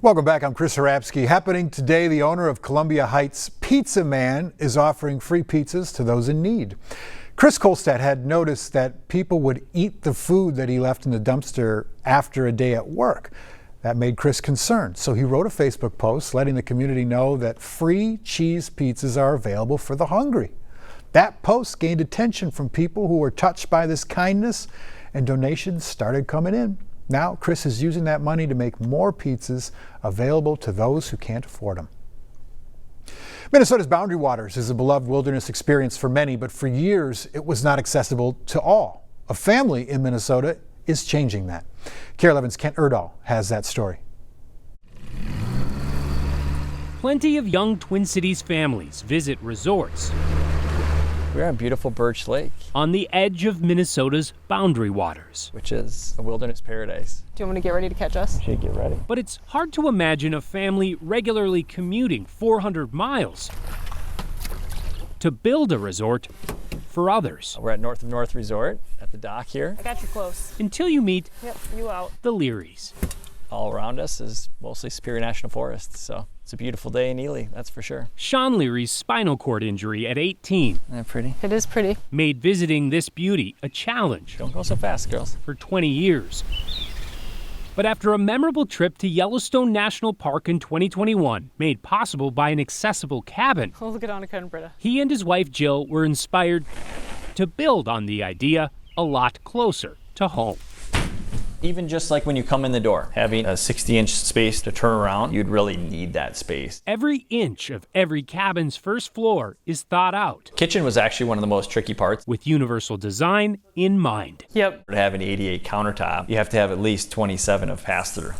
Welcome back. I'm Chris Harapsky. Happening today, the owner of Columbia Heights Pizza Man is offering free pizzas to those in need. Chris Kolstad had noticed that people would eat the food that he left in the dumpster after a day at work. That made Chris concerned, so he wrote a Facebook post letting the community know that free cheese pizzas are available for the hungry. That post gained attention from people who were touched by this kindness, and donations started coming in. Now, Chris is using that money to make more pizzas available to those who can't afford them. Minnesota's Boundary Waters is a beloved wilderness experience for many, but for years it was not accessible to all. A family in Minnesota is changing that. KARE 11's Kent Erdahl has that story. Plenty of young Twin Cities families visit resorts. We're on beautiful Birch Lake, On the edge of Minnesota's Boundary Waters. which is a wilderness paradise. Do you want me to get ready to catch us? Should get ready. But it's hard to imagine a family regularly commuting 400 miles to build a resort for others. We're at North of North Resort at the dock here. I got you close. Until you meet Yep, you out. the Learys. All around us is mostly Superior National Forest, so it's a beautiful day in Ely, that's for sure. Sean Leary's spinal cord injury at 18 Isn't that pretty? It is pretty. made visiting this beauty a challenge Don't go so fast, girls. for 20 years. But after a memorable trip to Yellowstone National Park in 2021, made possible by an accessible cabin, Oh, look at Annika and Britta. he and his wife Jill were inspired to build on the idea a lot closer to home. Even just like when you come in the door, having a 60-inch space to turn around, you'd really need that space. Every inch of every cabin's first floor is thought out Kitchen was actually one of the most tricky parts. with universal design in mind. Yep. To have an 88 countertop, you have to have at least 27 of pass-through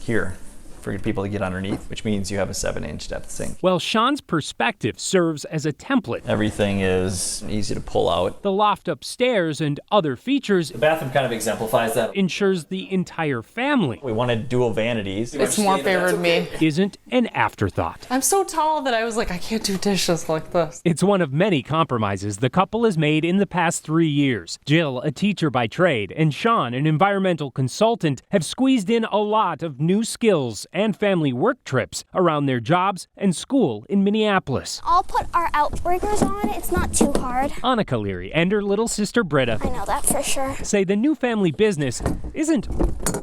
here for people to get underneath, which means you have a 7-inch depth sink. Well, Sean's perspective serves as a template. Everything is easy to pull out. The loft upstairs and other features The bathroom kind of exemplifies that. ensures the entire family We wanted dual vanities. It's more favored me. isn't an afterthought. I'm so tall that I was like, I can't do dishes like this. It's one of many compromises the couple has made in the past 3 years. Jill, a teacher by trade, and Sean, an environmental consultant, have squeezed in a lot of new skills and family work trips around their jobs and school in Minneapolis. I'll put our outbreakers on. It's not too hard. Annika Leary and her little sister Britta I know that for sure. say the new family business isn't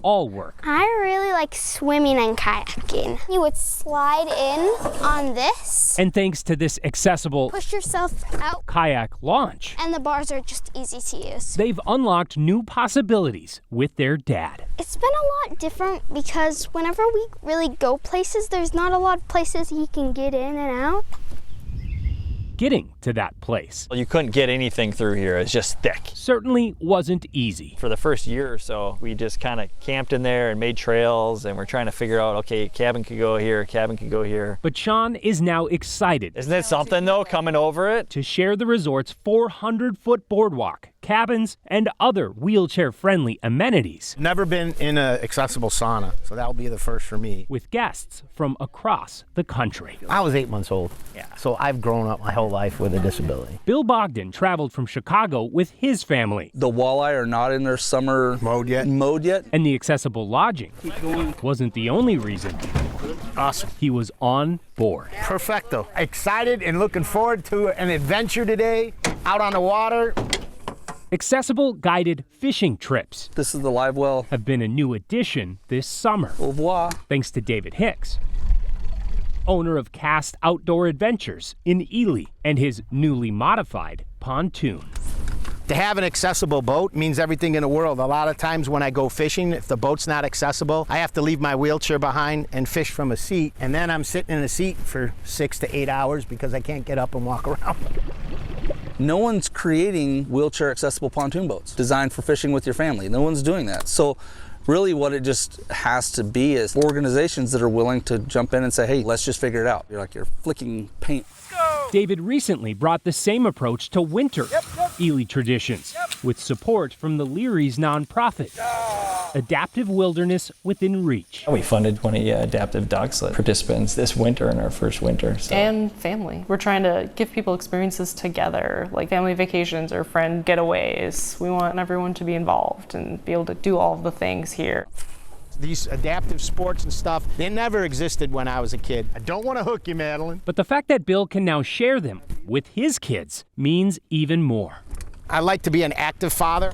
all work. I really like swimming and kayaking. You would slide in on this, And thanks to this accessible push yourself out, kayak launch, and the bars are just easy to use. they've unlocked new possibilities with their dad. It's been a lot different because whenever we really go places, there's not a lot of places you can get in and out. Getting to that place You couldn't get anything through here. It's just thick. certainly wasn't easy. For the first year or so, we just kind of camped in there and made trails, and we're trying to figure out, okay, cabin could go here, cabin could go here. But Sean is now excited Isn't it something though, coming over it? to share the resort's 400-foot boardwalk, cabins, and other wheelchair-friendly amenities Never been in an accessible sauna, so that'll be the first for me. with guests from across the country. I was 8 months old, so I've grown up my whole life with a disability. Bill Bogdan traveled from Chicago with his family, The walleye are not in their summer Mode yet? and the accessible lodging wasn't the only reason Awesome. he was on board. Perfecto. Excited and looking forward to an adventure today out on the water. Accessible guided fishing trips This is the live well. have been a new addition this summer, Au revoir. thanks to David Hicks, owner of Cast Outdoor Adventures in Ely, and his newly modified pontoon. To have an accessible boat means everything in the world. A lot of times when I go fishing, if the boat's not accessible, I have to leave my wheelchair behind and fish from a seat. And then I'm sitting in a seat for 6 to 8 hours because I can't get up and walk around. No one's creating wheelchair accessible pontoon boats designed for fishing with your family. No one's doing that. So really what it just has to be is organizations that are willing to jump in and say, hey, let's just figure it out. You're like you're flicking paint. David recently brought the same approach to winter Ely traditions with support from the Leary's nonprofit, Adaptive Wilderness Within Reach. We funded 20 adaptive dog sled participants this winter in our first winter. So. And family. We're trying to give people experiences together, like family vacations or friend getaways. We want everyone to be involved and be able to do all of the things here. These adaptive sports and stuff, they never existed when I was a kid. I don't want to hook you, Madeline. But the fact that Bill can now share them with his kids means even more. I like to be an active father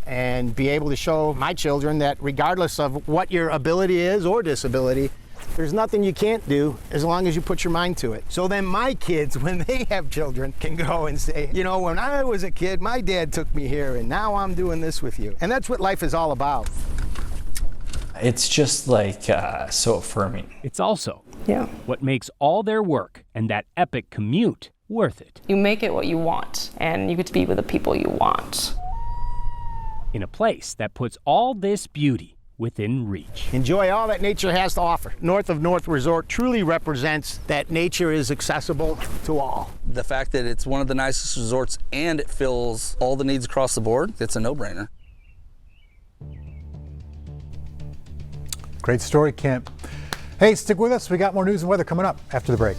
and be able to show my children that regardless of what your ability is or disability, there's nothing you can't do as long as you put your mind to it. So then my kids, when they have children, can go and say, you know, when I was a kid, my dad took me here and now I'm doing this with you. And that's what life is all about. It's just like so affirming. It's also what makes all their work and that epic commute worth it. You make it what you want, and you get to be with the people you want. In a place that puts all this beauty within reach. Enjoy all that nature has to offer. North of North Resort truly represents that nature is accessible to all. The fact that it's one of the nicest resorts and it fills all the needs across the board, it's a no-brainer. Great story, Kent. Hey, stick with us. We got more news and weather coming up after the break.